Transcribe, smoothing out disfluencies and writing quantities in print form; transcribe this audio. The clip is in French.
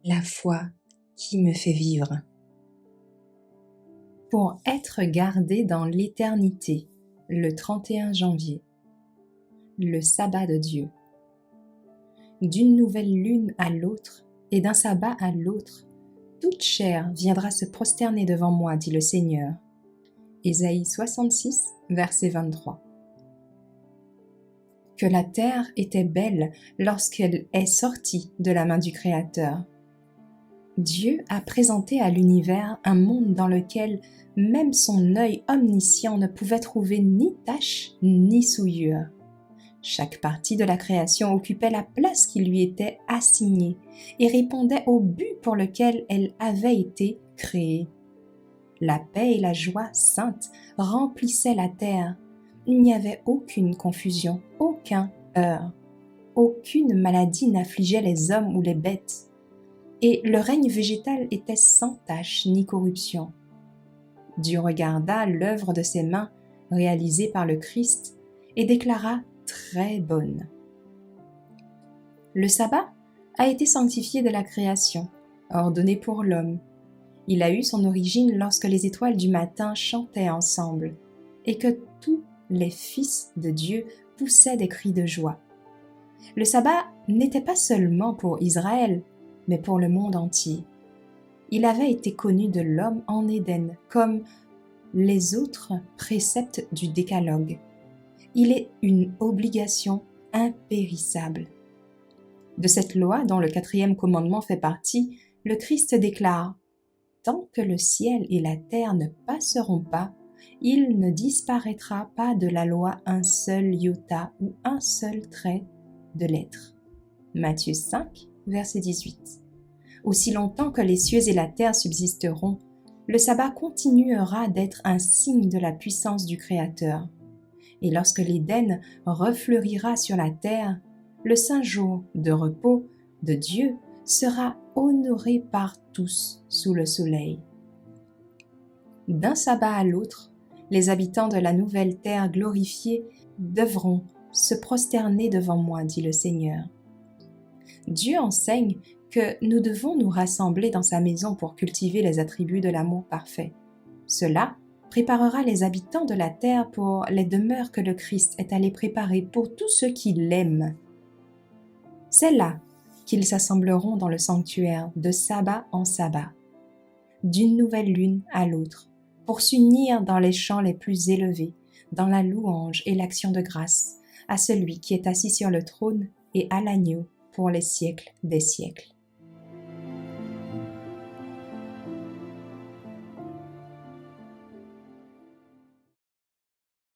la foi qui me fait vivre. Pour être gardé dans l'éternité, le 31 janvier, le sabbat de Dieu. D'une nouvelle lune à l'autre, et d'un sabbat à l'autre, toute chair viendra se prosterner devant moi, dit le Seigneur. Ésaïe 66, verset 23. Que la terre était belle lorsqu'elle est sortie de la main du Créateur. Dieu a présenté à l'univers un monde dans lequel même son œil omniscient ne pouvait trouver ni tache ni souillure. Chaque partie de la création occupait la place qui lui était assignée et répondait au but pour lequel elle avait été créée. La paix et la joie sainte remplissaient la terre. Il n'y avait aucune confusion, aucun heurt. Aucune maladie n'affligeait les hommes ou les bêtes. Et le règne végétal était sans tache ni corruption. Dieu regarda l'œuvre de ses mains réalisée par le Christ et déclara très bonne. Le sabbat a été sanctifié de la création, ordonné pour l'homme. Il a eu son origine lorsque les étoiles du matin chantaient ensemble et que tous les fils de Dieu poussaient des cris de joie. Le sabbat n'était pas seulement pour Israël, mais pour le monde entier. Il avait été connu de l'homme en Éden, comme les autres préceptes du Décalogue. Il est une obligation impérissable. De cette loi, dont le 4e commandement fait partie, le Christ déclare « Tant que le ciel et la terre ne passeront pas, il ne disparaîtra pas de la loi un seul iota ou un seul trait de lettre. » Matthieu 5, verset 18. Aussi longtemps que les cieux et la terre subsisteront, le sabbat continuera d'être un signe de la puissance du Créateur. Et lorsque l'Éden refleurira sur la terre, le saint jour de repos de Dieu sera honoré par tous sous le soleil. D'un sabbat à l'autre, les habitants de la nouvelle terre glorifiée devront se prosterner devant moi, dit le Seigneur. Dieu enseigne que nous devons nous rassembler dans sa maison pour cultiver les attributs de l'amour parfait. Cela préparera les habitants de la terre pour les demeures que le Christ est allé préparer pour tous ceux qui l'aiment. C'est là qu'ils s'assembleront dans le sanctuaire de sabbat en sabbat, d'une nouvelle lune à l'autre, pour s'unir dans les chants les plus élevés, dans la louange et l'action de grâce, à celui qui est assis sur le trône et à l'agneau pour les siècles des siècles.